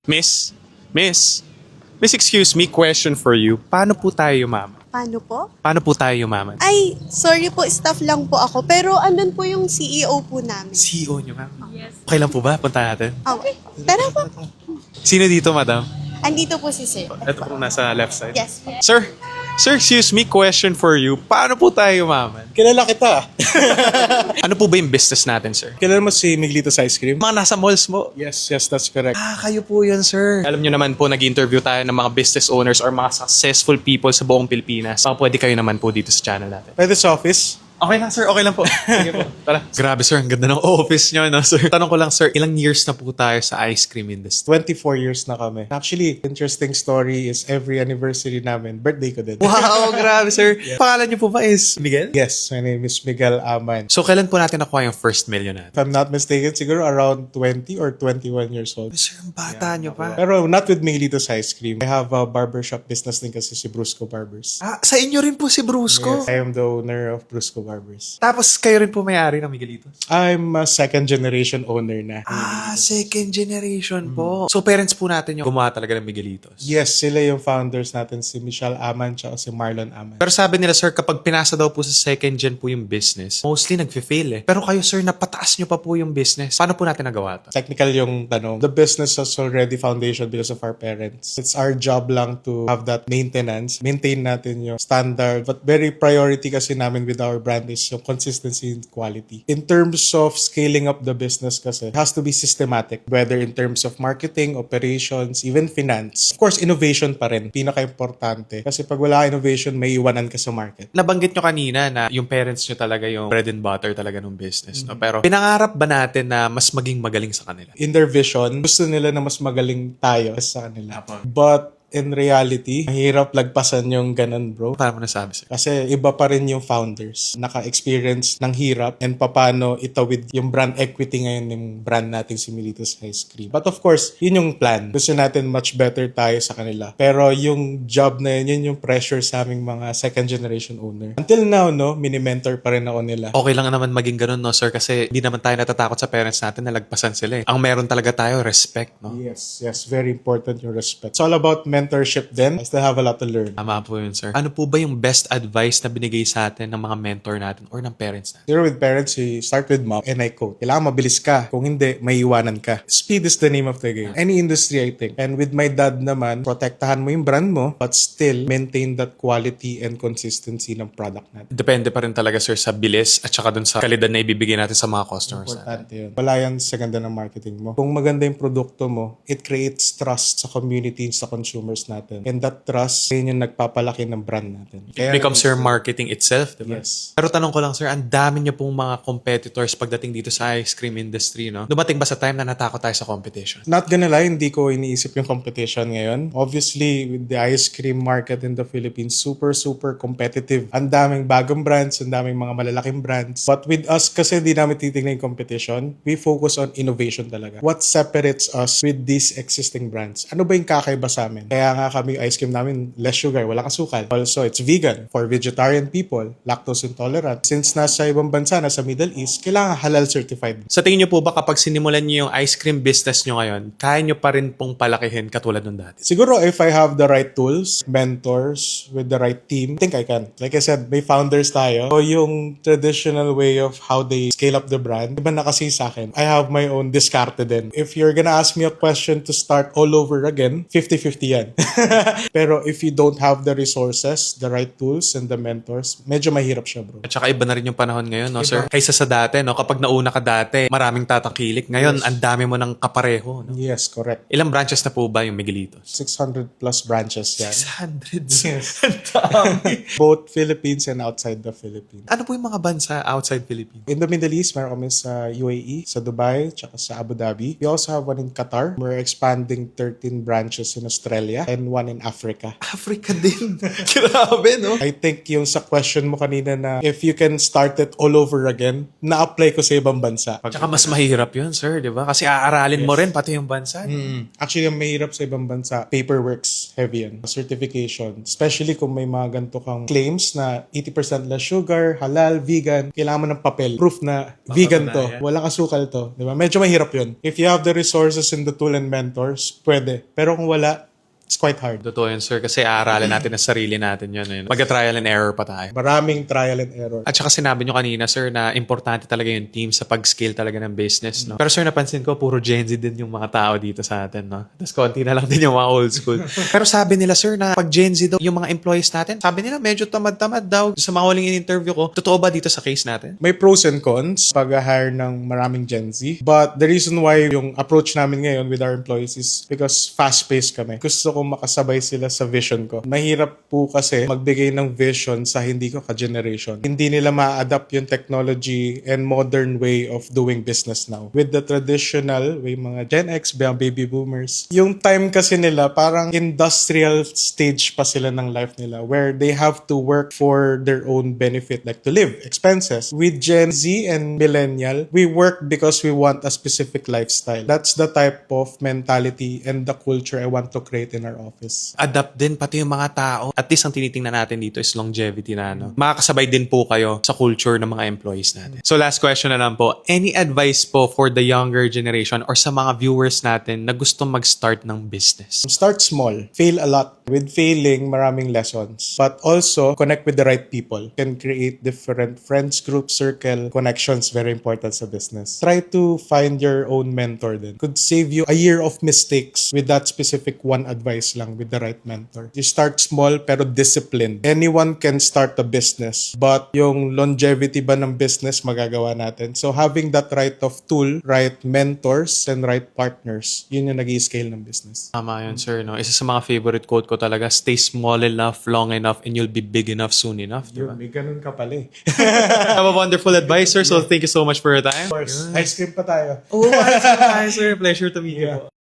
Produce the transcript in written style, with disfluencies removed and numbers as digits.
Miss, Miss, Miss, excuse me, question for you. Paano po tayo yumaman? Paano po? Paano po tayo yumaman? Ay, sorry po, staff lang po ako. Pero andun po yung CEO po namin. CEO nyo, ma'am? Yes. Okay lang po ba? Punta natin. Okay. Tara po. Sino dito, madam? Andito po si sir. Ito po nasa left side. Yes. Sir, excuse me, question for you. Paano po tayo yumaman? Kilala kita. Ano po ba yung business natin, sir? Kilala mo si Miguelitos Ice Cream? Mga nasa malls mo. Yes, that's correct. Kayo po yun, sir. Alam nyo naman po, nag-interview tayo ng mga business owners or mga successful people sa buong Pilipinas. Baka pwede kayo naman po dito sa channel natin. Pwede sa office? Okay lang, sir. Okay lang po. Sige po. Tara. Grabe, sir. Ang ganda ng office nyo, no, sir? Tanong ko lang, sir, ilang years na po tayo sa ice cream industry? 24 years na kami. Actually, interesting story is every anniversary namin, birthday ko din. Wow, grabe, sir. Pangalan niyo po ba is Miguel? Yes, my name is Miguel Aman. So, kailan po natin nakuha yung first million natin? If I'm not mistaken, siguro around 20 or 21 years old. Sir, ang bata niyo pa. Pero not with Miguelitos Ice Cream. I have a barbershop business din kasi si Brusco Barbers. Sa inyo rin po si Brusco. Yes, I am the owner of Brusco Barbers. Tapos, kayo rin po may-ari ng Miguelitos? I'm a second generation owner na. Second generation po. So, parents po natin yung gumawa talaga ng Miguelitos? Yes, sila yung founders natin, si Michelle Aman at si Marlon Aman. Pero sabi nila, sir, kapag pinasa daw po sa second gen po yung business, mostly nagfe-fail eh. Pero kayo, sir, napataas nyo pa po yung business. Paano po natin nagawa to? Technical yung tanong. The business has already foundation because of our parents. It's our job lang to have that maintenance. Maintain natin yung standard. But very priority kasi namin with our brand is yung consistency and quality. In terms of scaling up the business kasi, it has to be systematic. Whether in terms of marketing, operations, even finance. Of course, innovation pa rin. Pinaka-importante. Kasi pag wala innovation, may iwanan ka sa market. Nabanggit nyo kanina na yung parents nyo talaga yung bread and butter talaga ng business. No? Pero pinangarap ba natin na mas maging magaling sa kanila? In their vision, gusto nila na mas magaling tayo sa kanila. But in reality, mahirap lagpasan yung ganun, bro. Paano mo nasabi, sir? Kasi iba pa rin yung founders. Naka-experience ng hirap and paano itawid yung brand equity ngayon ng brand natin si Miguelitos Ice Cream. But of course, yun yung plan. Gusto natin much better tayo sa kanila. Pero yung job na yun yung pressure sa aming mga second generation owner. Until now, no, mini-mentor pa rin ako nila. Okay lang naman maging ganun, no, sir? Kasi hindi naman tayo natatakot sa parents natin na lagpasan sila eh. Ang meron talaga tayo, respect, no? Yes, very important yung respect. It's all about mentorship then. I still have a lot to learn. Tama po yun, sir. Ano po ba yung best advice na binigay sa atin ng mga mentor natin or ng parents natin? Here with parents, you start with mom, and I quote, kailangan mabilis ka. Kung hindi, may iwanan ka. Speed is the name of the game. Any industry, I think. And with my dad naman, protektahan mo yung brand mo, but still maintain that quality and consistency ng product natin. Depende pa rin talaga, sir, sa bilis at saka dun sa kalidad na ibibigay natin sa mga customers natin. Importante yun. Wala yan sa ganda ng marketing mo. Kung maganda yung produkto mo, it creates trust sa community, sa consumers natin. And that trust, yun yung nagpapalaki ng brand natin. It becomes your marketing itself, diba? Yes. Pero tanong ko lang, sir, ang dami niyo pong mga competitors pagdating dito sa ice cream industry, no? Dumating ba sa time na natakot tayo sa competition? Not gonna lie, hindi ko iniisip yung competition ngayon. Obviously, with the ice cream market in the Philippines, super competitive. Ang daming bagong brands, ang daming mga malalaking brands. But with us, kasi di namin titignan yung competition, we focus on innovation talaga. What separates us with these existing brands? Ano ba yung kakaiba sa amin? Kaya nga kami, ice cream namin, less sugar, wala kasukal. Also, it's vegan for vegetarian people, lactose intolerant. Since nasa ibang bansa, nasa Middle East, kailangan halal certified. Sa tingin niyo po ba kapag sinimulan niyo yung ice cream business niyo ngayon, kaya niyo pa rin pong palakihin katulad nung dati? Siguro if I have the right tools, mentors, with the right team, I think I can. Like I said, may founders tayo. So yung traditional way of how they scale up the brand, iba na kasi sa akin. I have my own diskarte din. If you're gonna ask me a question to start all over again, 50-50 yan. Pero if you don't have the resources, the right tools, and the mentors, medyo mahirap siya, bro. At saka iba na rin yung panahon ngayon, no, sir? Kaysa sa dati, no? Kapag nauna ka dati, maraming tatangkilik. Ngayon, ang dami mo ng kapareho, no? Yes, correct. Ilang branches na po ba yung Miguelitos? 600 plus branches yan. Hundreds. Yes. Ang dami. Both Philippines and outside the Philippines. Ano po yung mga bansa outside Philippines? In the Middle East, meron kami sa UAE, sa Dubai, tsaka sa Abu Dhabi. We also have one in Qatar. We're expanding 13 branches in Australia. Australia and one in Africa. Africa din. Grabe, no? I think yung sa question mo kanina na if you can start it all over again, na-apply ko sa ibang bansa. Tsaka mas mahirap yun, sir, di ba? Kasi aaralin mo rin pati yung bansa. Actually, ang mahirap sa ibang bansa, paperwork's heavy yan. Certification. Especially kung may mga ganito kang claims na 80% less sugar, halal, vegan, kailangan mo ng papel. Proof na vegan to. Walang asukal to. Di ba? Medyo mahirap yun. If you have the resources and the tool and mentors, pwede. Pero kung wala, it's quite hard. Totoo yun, sir, kasi aaralin natin ang sarili natin yun. Mag-trial and error pa tayo. Maraming trial and error. At saka sinabi nyo kanina, sir, na importante talaga yung team sa pag-scale talaga ng business, no? Pero sir, napansin ko, puro Gen Z din yung mga tao dito sa atin, no? Tapos konti na lang din yung mga old school. Pero sabi nila, sir, na pag Gen Z daw, yung mga employees natin, sabi nila, medyo tamad-tamad daw. Sa mga huling in-interview ko, totoo ba dito sa case natin? May pros and cons pag-hire ng maraming Gen Z. But the reason why yung approach namin ngayon with our employees is because fast-paced kami. Gusto ko makasabay sila sa vision ko. Mahirap po kasi magbigay ng vision sa hindi ko ka-generation. Hindi nila ma-adapt yung technology and modern way of doing business now. With the traditional way, mga Gen X, baby boomers, yung time kasi nila parang industrial stage pa sila ng life nila where they have to work for their own benefit, like to live, expenses. With Gen Z and millennial, we work because we want a specific lifestyle. That's the type of mentality and the culture I want to create in our office. Adapt din pati yung mga tao. At least ang tinitingnan natin dito is longevity na, no? Makakasabay din po kayo sa culture ng mga employees natin. So last question na lang po. Any advice po for the younger generation or sa mga viewers natin na gusto mag-start ng business? Start small. Fail a lot. With failing, maraming lessons. But also, connect with the right people. Can create different friends group, circle, connections. Very important sa business. Try to find your own mentor din. Could save you a year of mistakes with that specific one advice lang with the right mentor. You start small pero disciplined. Anyone can start a business. But yung longevity ba ng business, magagawa natin. So having that right of tool, right mentors, and right partners, yun yung nag-i-scale ng business. Tama yun, sir, no? Isa sa mga favorite quote ko talaga, stay small enough, long enough, and you'll be big enough soon enough. Diba? May ganun ka pala eh. Have a wonderful advice, sir. So thank you so much for your time. Of course, ice cream pa tayo. Oh, sir. Pleasure to meet you.